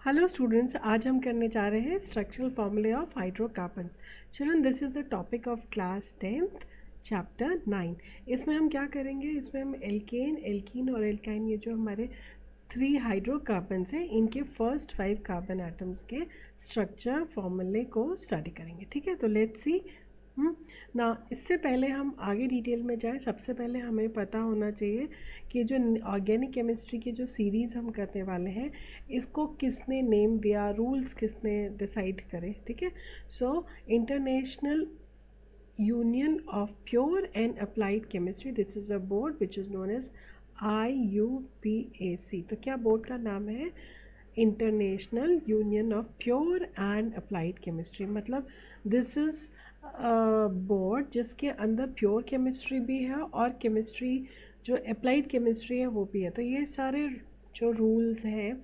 Hello students, आज हम करने जा रहे हैं स्ट्रक्चरल फॉर्मूले of hydrocarbons. Children, this is the topic of class 10th chapter 9। इसमें हम क्या करेंगे, इसमें हम एल्केन, एल्कीन और एल्काइन, ये जो हमारे 3 हाइड्रोकार्बन्स हैं, इनके फर्स्ट 5 कार्बन एटम्स के स्ट्रक्चर फॉर्मूले को स्टडी करेंगे। ठीक है, तो लेट्स सी ना। इससे पहले हम आगे डिटेल में जाएं, सबसे पहले हमें पता होना चाहिए कि जो ऑर्गेनिक केमिस्ट्री की जो सीरीज़ हम करने वाले हैं, इसको किसने नेम दिया, रूल्स किसने डिसाइड करे। ठीक है, so international union of pure and applied chemistry, this is a board which is known as IUPAC। तो क्या बोर्ड का नाम है? International union of pure and applied chemistry. मतलब दिस इज़ बोर्ड जिसके अंदर प्योर केमिस्ट्री भी है और केमिस्ट्री जो अप्लाइड केमिस्ट्री है वो भी है। तो ये सारे जो रूल्स हैं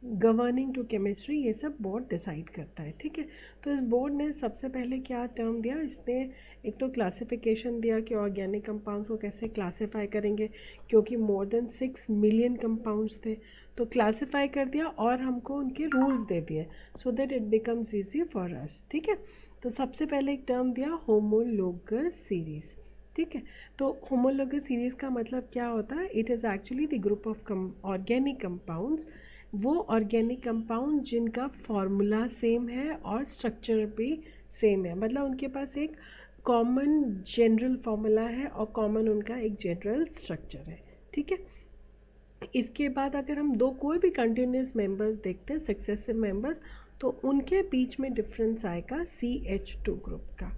गवर्निंग टू केमिस्ट्री, ये सब बोर्ड डिसाइड करता है। ठीक है, तो इस बोर्ड ने सबसे पहले क्या टर्म दिया, इसने एक तो क्लासिफिकेशन दिया कि ऑर्गेनिक कंपाउंड्स को कैसे क्लासिफाई करेंगे, क्योंकि मोर देन 6 मिलियन कंपाउंड्स थे। तो क्लासिफाई कर दिया और हमको उनके रूल्स दे दिए so that it becomes easy for us. ठीक है, तो सबसे पहले एक टर्म दिया होमोलोगस सीरीज़। ठीक है, तो होमोलोगस सीरीज़ का मतलब क्या होता है? It is actually the group of organic compounds, वो ऑर्गेनिक कंपाउंड जिनका फॉर्मूला सेम है और स्ट्रक्चर भी सेम है। मतलब उनके पास एक कॉमन जनरल फार्मूला है और कॉमन उनका एक जनरल स्ट्रक्चर है। ठीक है, इसके बाद अगर हम दो कोई भी कंटिन्यूस मेंबर्स देखते हैं, सक्सेसिव मेंबर्स, तो उनके बीच में डिफरेंस आएगा CH2 ग्रुप का।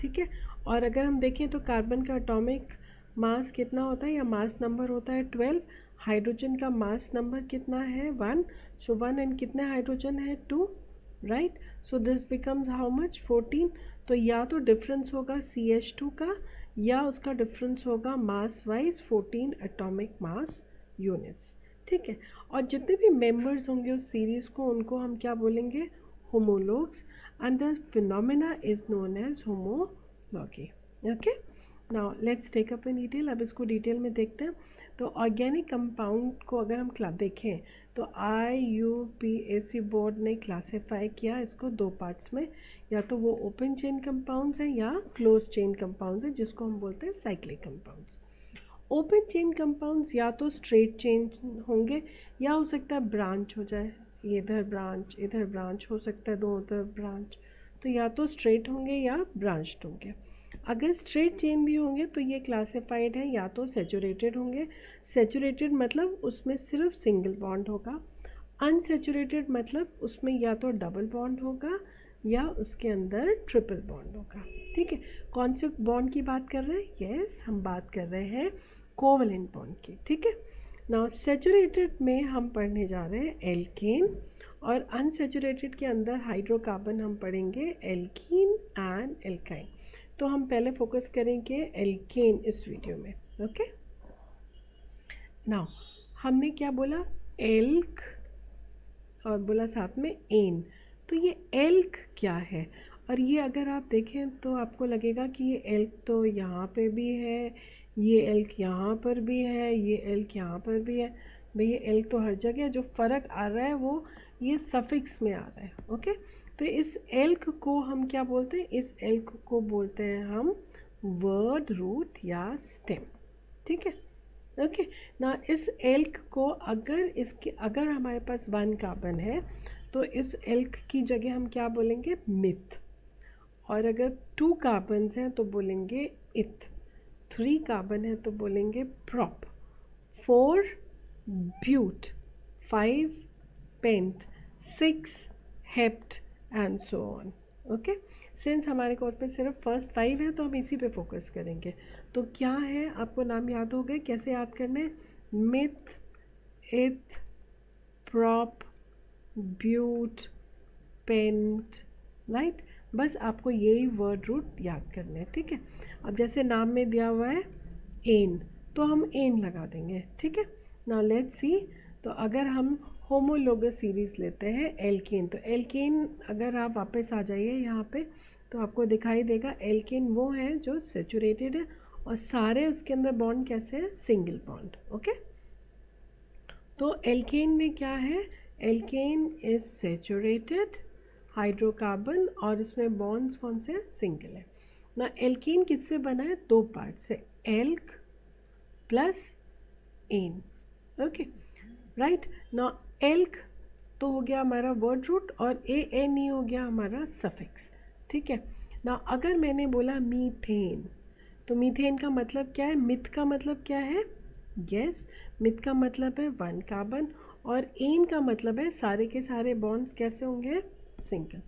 ठीक है, और अगर हम देखें तो कार्बन का एटॉमिक मास कितना होता है या मास नंबर होता है 12। हाइड्रोजन का मास नंबर कितना है 1। सो 1 एंड कितने हाइड्रोजन है 2, right. So this becomes how much 14। तो या तो डिफरेंस होगा CH2 का या उसका डिफरेंस होगा मास वाइज 14 एटॉमिक मास यूनिट्स। ठीक है, और जितने भी मेंबर्स होंगे उस सीरीज़ को, उनको हम क्या बोलेंगे? Homologues. And the phenomena is known as homology. Okay, now let's take up in detail. अब इसको डिटेल में देखते हैं। तो ऑर्गेनिक कंपाउंड को अगर हम देखें तो IUPAC बोर्ड ने क्लासीफाई किया इसको दो पार्ट्स में, या तो वो ओपन चेन कंपाउंड्स हैं या क्लोज चेन कंपाउंड्स हैं, जिसको हम बोलते हैं cyclic compounds. Open chain compounds या तो स्ट्रेट चेन होंगे या हो सकता है ब्रांच हो जाए, इधर ब्रांच हो सकता है, दोनों तरफ ब्रांच। तो या तो स्ट्रेट होंगे या ब्रांच्ड होंगे। अगर स्ट्रेट चेन भी होंगे तो ये क्लासिफाइड है, या तो सेचुरेटेड होंगे। सेचुरेटेड मतलब उसमें सिर्फ सिंगल बॉन्ड होगा। अनसेचुरेटेड मतलब उसमें या तो डबल बॉन्ड होगा या उसके अंदर ट्रिपल बॉन्ड होगा। ठीक है, कौन से बॉन्ड की बात कर रहे हैं? यस, हम बात कर रहे हैं कोवलेंट बॉन्ड की। ठीक है, नाउ सेचुरेटेड में हम पढ़ने जा रहे हैं एल्केन, और अनसेचुरेटेड के अंदर हाइड्रोकार्बन हम पढ़ेंगे एल्कीन एंड एल्काइन। तो हम पहले फोकस करेंगे एल्केन इस वीडियो में। ओके, नाउ हमने क्या बोला? एल्क और बोला साथ में एन। तो ये एल्क क्या है? और ये अगर आप देखें तो आपको लगेगा कि ये एल्क तो यहाँ पे भी है, ये एल्क यहाँ पर भी है, ये एल्क यहाँ पर भी है। भाई ये एल्क तो हर जगह है, जो फ़र्क आ रहा है वो ये सफिक्स में आ रहा है। ओके, तो इस एल्क को हम क्या बोलते हैं? इस एल्क को बोलते हैं हम वर्ड रूट या स्टेम। ठीक है, ओके ना। इस एल्क को अगर हमारे पास 1 कार्बन है तो इस एल्क की जगह हम क्या बोलेंगे? मिथ। और अगर 2 कार्बन्स हैं तो बोलेंगे इथ। 3 कार्बन है तो बोलेंगे prop. 4 but, 5 pent, 6 hept and so on. Okay, since हमारे कोर्स में सिर्फ फर्स्ट 5 है तो हम इसी पे फोकस करेंगे। तो क्या है, आपको नाम याद हो गए? कैसे याद करने? मिथ, इथ, प्रॉप, ब्यूट, पेंट, राइट। बस आपको यही वर्ड रूट याद करने हैं। ठीक है, अब जैसे नाम में दिया हुआ है एन, तो हम एन लगा देंगे। ठीक है, नाउ लेट्स सी। तो अगर हम होमोलोगस सीरीज़ लेते हैं एल्केन, तो एल्केन अगर आप वापस आ जाइए यहाँ पे तो आपको दिखाई देगा एल्केन वो है जो सेचुरेटेड है और सारे उसके अंदर बॉन्ड कैसे हैं? Single bond. ओके, तो एल्केन में क्या है? एल्केन इज सेचुरेटेड हाइड्रोकार्बन और इसमें बॉन्ड्स कौन से सिंगल है ना। एल्केन किससे बना है, दो पार्ट से, alk plus ane. Okay right ना। एल्क तो हो गया हमारा वर्ड रूट और ए एन ई हो गया हमारा सफिक्स। ठीक है ना। अगर मैंने बोला मीथेन तो मीथेन का मतलब क्या है, मिथ का मतलब क्या है, यस मिथ का मतलब है वन कार्बन और एन का मतलब है सारे के सारे बॉन्ड्स कैसे होंगे, सिंगल।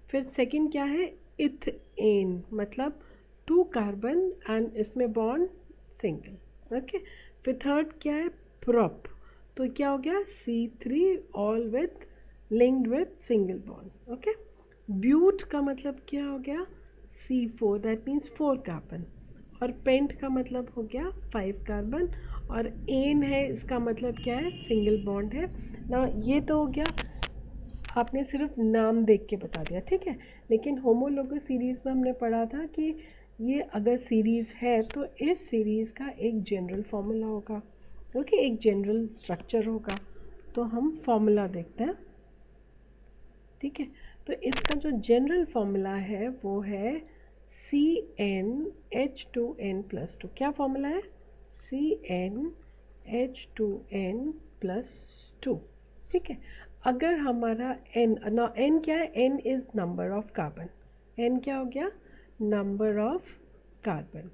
फिर सेकंड क्या है, इथेन मतलब टू कार्बन एंड इसमें बॉन्ड सिंगल। ओके फिर थर्ड क्या है, प्रोप तो क्या हो गया C3 all with linked with single bond. Okay but का मतलब क्या हो गया C4 दैट मीन्स 4 कार्बन और पेंट का मतलब हो गया 5 कार्बन और एन है इसका मतलब क्या है, सिंगल बॉन्ड है ना। ये तो हो गया आपने सिर्फ नाम देख के बता दिया, ठीक है। लेकिन होमोलोगस सीरीज़ में हमने पढ़ा था कि ये अगर सीरीज़ है तो इस सीरीज़ का एक जनरल फार्मूला होगा, ओके एक जनरल स्ट्रक्चर होगा। तो हम फार्मूला देखते हैं, ठीक है। तो इसका जो जनरल फार्मूला है वो है CnH2n+2। क्या फार्मूला है, CnH2n+2, ठीक है। अगर हमारा n ना, n क्या है, n is number of carbon, n क्या हो गया, नंबर ऑफ कार्बन।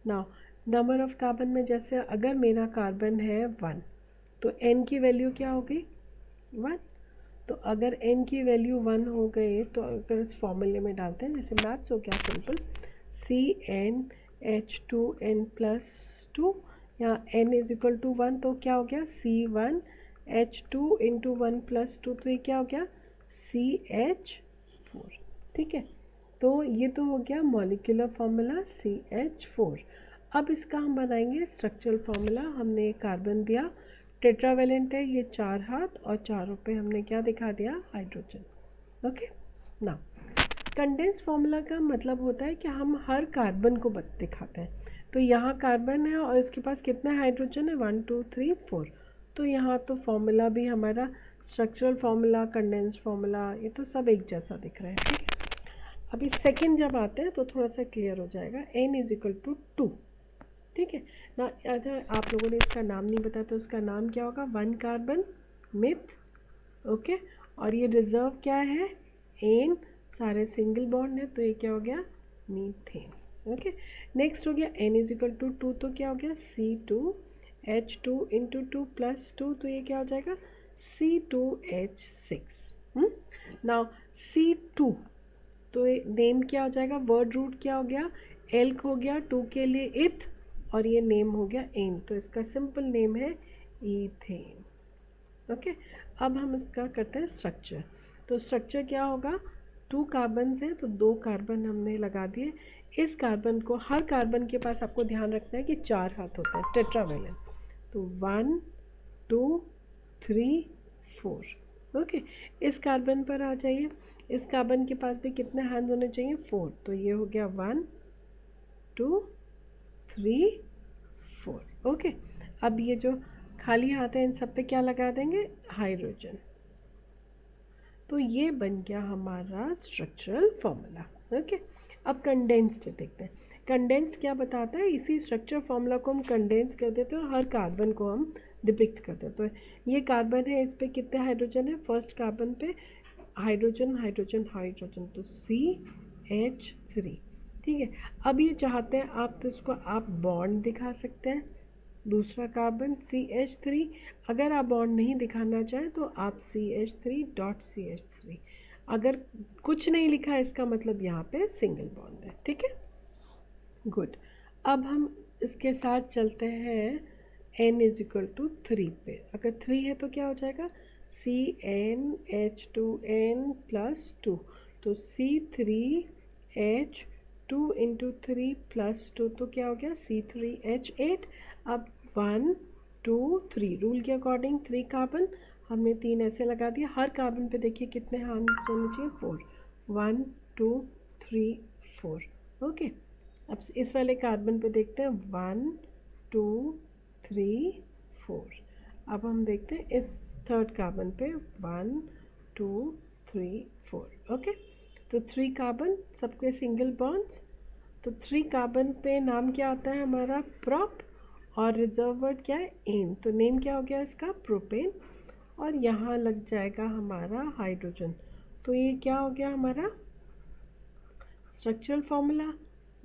ना नंबर ऑफ कार्बन में जैसे अगर मेरा कार्बन है 1 तो n की वैल्यू क्या होगी 1। तो अगर n की वैल्यू 1 हो गई तो अगर इस फॉर्मूले में डालते हैं, जैसे मैथ्स हो गया सिंपल, CnH2n+2 या n इज इक्वल टू 1 तो क्या हो गया C1H2 इंटू 1+2 तो ये क्या हो गया CH4, ठीक है। तो ये तो हो गया मॉलिक्यूलर फार्मूला CH4। अब इसका हम बनाएंगे स्ट्रक्चरल फार्मूला। हमने एक कार्बन दिया, टेट्रावेलेंट है ये 4 हाथ और चारों पे हमने क्या दिखा दिया, हाइड्रोजन। ओके ना कंडेंस फार्मूला का मतलब होता है कि हम हर कार्बन को दिखाते हैं। तो यहाँ कार्बन है और इसके पास कितना हाइड्रोजन है 1 2 3 4। तो यहाँ तो फार्मूला भी हमारा स्ट्रक्चरल फार्मूला कंडेंस फार्मूला ये तो सब एक जैसा दिख रहा है, ठीक है। अभी सेकेंड जब आते हैं तो थोड़ा सा क्लियर हो जाएगा, n इज इक्वल टू 2, ठीक है ना। अगर आप लोगों ने इसका नाम नहीं बताया तो उसका नाम क्या होगा, 1 कार्बन मिथ, ओके। और ये रिजर्व क्या है, एन, सारे सिंगल बॉन्ड है तो ये क्या हो गया मीथेन, ओके। नेक्स्ट हो गया n इज इक्वल टू 2 तो क्या हो गया C2H2 इंटू 2+2 तो ये क्या हो जाएगा C2H6। नाउ C2 तो नेम क्या हो जाएगा, वर्ड रूट क्या हो गया, एल्क हो गया, 2 के लिए इथ और ये नेम हो गया एन, तो इसका सिंपल नेम है ईथेन, ओके। अब हम इसका करते हैं स्ट्रक्चर। तो स्ट्रक्चर क्या होगा, 2 कार्बन है तो 2 कार्बन हमने लगा दिए। इस कार्बन को, हर कार्बन के पास आपको ध्यान रखना है कि 4 हाथ होते हैं, टेट्रावेलेंट। तो 1 2 3 4, ओके। इस कार्बन पर आ जाइए, इस कार्बन के पास भी कितने हैंड्स होने चाहिए 4, तो ये हो गया 1 2 3 4, ओके। अब ये जो खाली हाथ है इन सब पे क्या लगा देंगे, हाइड्रोजन। तो ये बन गया हमारा स्ट्रक्चरल फॉर्मूला, ओके। अब कंडेंस्ड देखते हैं, कंडेंस्ड क्या बताता है, इसी स्ट्रक्चर फॉर्मूला को हम कंडेंस कर देते हैं, हर कार्बन को हम डिपिक्ट कर देते हैं। तो ये कार्बन है, इस पर कितने हाइड्रोजन है, फर्स्ट कार्बन पे हाइड्रोजन हाइड्रोजन हाइड्रोजन तो CH3, ठीक है। अब ये चाहते हैं आप तो इसको आप बॉन्ड दिखा सकते हैं, दूसरा कार्बन CH3। अगर आप बॉन्ड नहीं दिखाना चाहें तो आप CH3.CH3। अगर कुछ नहीं लिखा है इसका मतलब यहाँ पे सिंगल बॉन्ड है, ठीक है, गुड। अब हम इसके साथ चलते हैं n इज इक्वल टू 3 पे। अगर 3 है तो क्या हो जाएगा CnH2n+2 तो C3H2 इंटू 3+2 तो क्या हो गया C3H8। अब 1 2 3 रूल के अकॉर्डिंग 3 कार्बन हमने 3 ऐसे लगा दिया, हर कार्बन पे देखिए कितने हैंड्स होने चाहिए 4, 1 2 3 4, ओके। अब इस वाले कार्बन पे देखते हैं 1 2 3 4। अब हम देखते हैं इस थर्ड कार्बन पे 1 2 3 4। ओके, तो 3 कार्बन, सबके सिंगल बॉन्ड्स। तो 3 कार्बन पे नाम क्या आता है हमारा? प्रोप, और रिजर्व वर्ड क्या है? एन। तो नेम क्या हो गया इसका? प्रोपेन। और यहाँ लग जाएगा हमारा हाइड्रोजन। तो ये क्या हो गया हमारा स्ट्रक्चरल फार्मूला,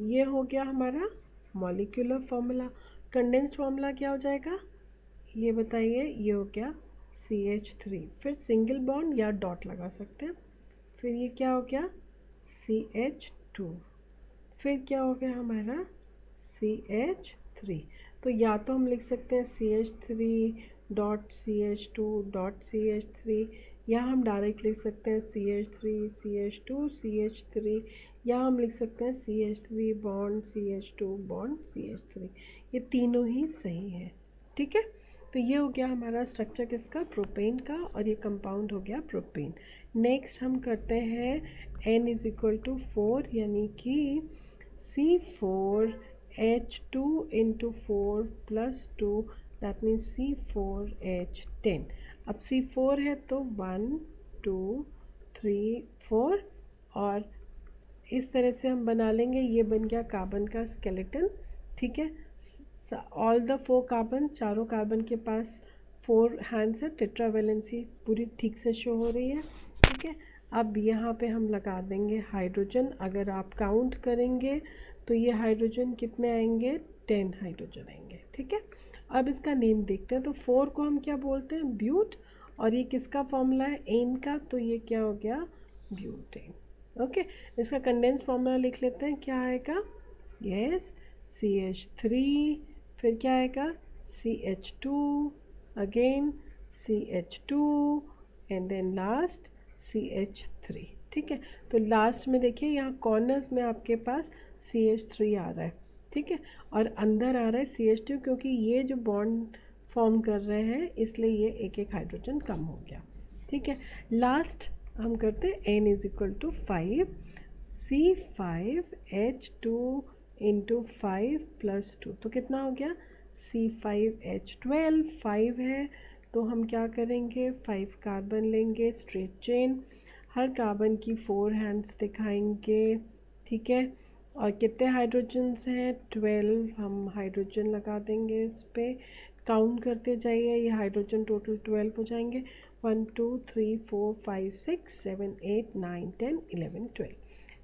ये हो गया हमारा मॉलिक्यूलर फार्मूला। कंडेंस्ड फार्मूला क्या हो जाएगा ये बताइए? ये हो गया CH3, फिर सिंगल बॉन्ड या डॉट लगा सकते हैं। फिर ये क्या हो गया? CH2। फिर क्या हो गया हमारा? CH3। तो या तो हम लिख सकते हैं CH3 dot CH2 dot CH3, या हम डायरेक्ट लिख सकते हैं CH3 CH2 CH3, या हम लिख सकते हैं CH3 bond CH2 bond CH3। ये तीनों ही सही है। ठीक है, तो ये हो गया हमारा स्ट्रक्चर किसका? प्रोपेन का, और ये कंपाउंड हो गया प्रोपेन। नेक्स्ट हम करते हैं N इज इक्वल टू 4, यानी कि C4H2 into 4 plus 2, that means C4H10। अब C4 है तो 1 2 3 4, और इस तरह से हम बना लेंगे। ये बन गया कार्बन का स्केलेटन। ठीक है, ऑल द 4 कार्बन, चारों कार्बन के पास 4 हैंड्स है, टेट्रावेलेंसी पूरी ठीक से शो हो रही है। ठीक है, अब यहाँ पे हम लगा देंगे हाइड्रोजन। अगर आप काउंट करेंगे तो ये हाइड्रोजन कितने आएंगे? 10 हाइड्रोजन आएंगे। ठीक है, अब इसका नेम देखते हैं। तो 4 को हम क्या बोलते हैं? ब्यूट। और ये किसका फॉर्मूला है? एन का। तो ये क्या हो गया? ब्यूटेन। ओके, इसका कंडेंस फॉर्मूला लिख लेते हैं। क्या आएगा? यस, CH3, फिर क्या आएगा? CH2, again CH2, and then last CH3। ठीक है, तो लास्ट में देखिए यहाँ कॉर्नर्स में आपके पास CH3 आ रहा है। ठीक है, और अंदर आ रहा है CH2, क्योंकि ये जो बॉन्ड फॉर्म कर रहे हैं इसलिए ये एक एक हाइड्रोजन कम हो गया। ठीक है, लास्ट हम करते हैं N is equal to 5, C5H2 into 5 plus 2, तो कितना हो गया? C5H12। 5 है तो हम क्या करेंगे? 5 कार्बन लेंगे स्ट्रेट चेन, हर कार्बन की 4 हैंड्स दिखाएंगे। ठीक है, और कितने हाइड्रोजन्स हैं? 12। हम हाइड्रोजन लगा देंगे इस पर, काउंट करते जाइए, ये हाइड्रोजन टोटल 12 हो जाएंगे। 1 2 3 4 5 6 7 8 9 10 11 12।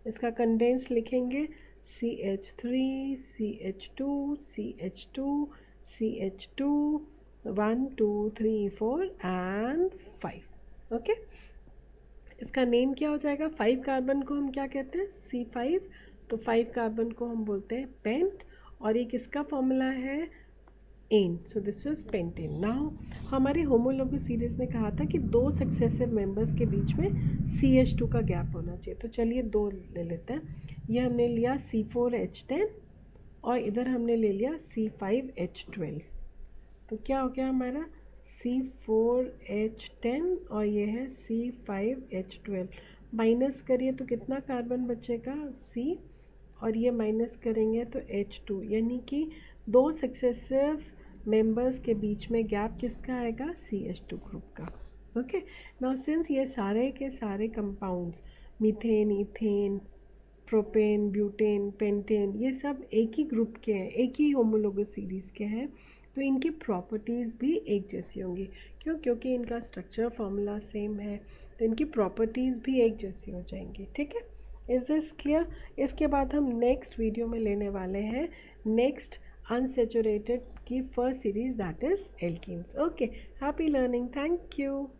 इसका कंडेंस लिखेंगे CH3 CH2 CH2 CH2 1 2 3 4 and 5। Okay, इसका नेम क्या हो जाएगा? 5 कार्बन को हम क्या कहते हैं? C5। तो 5 कार्बन को हम बोलते हैं पेंट, और ये किसका फॉर्मूला है? Ane. So this is pentane. Now हमारी होमोलॉगी सीरीज ने कहा था कि 2 सक्सेसिव मेंबर्स के बीच में CH2 का गैप होना चाहिए। तो चलिए 2 ले लेते हैं। ये हमने लिया C4H10, और इधर हमने ले लिया C5H12। तो क्या हो गया हमारा? C4H10 और ये है C5H12। माइनस करिए तो कितना कार्बन बचेगा? C, और ये माइनस करेंगे तो H2, यानी कि 2 सक्सेसिव मेंबर्स के बीच में गैप किसका आएगा? CH2 ग्रुप का। ओके, नाउ सिंस ये सारे के सारे compounds, methane, ethane, propane, butane, pentane, ये सब एक ही ग्रुप के हैं, एक ही होमोलोगस सीरीज़ के हैं, तो इनकी प्रॉपर्टीज़ भी एक जैसी होंगी। क्यों? क्योंकि इनका स्ट्रक्चर फार्मूला सेम है, तो इनकी प्रॉपर्टीज़ भी एक जैसी हो जाएंगी। ठीक है, इज़ दिस क्लियर? इसके बाद हम नेक्स्ट वीडियो में लेने वाले हैं नेक्स्ट अनसेचुरेटेड की first series, that is alkenes. Okay, happy learning, thank you.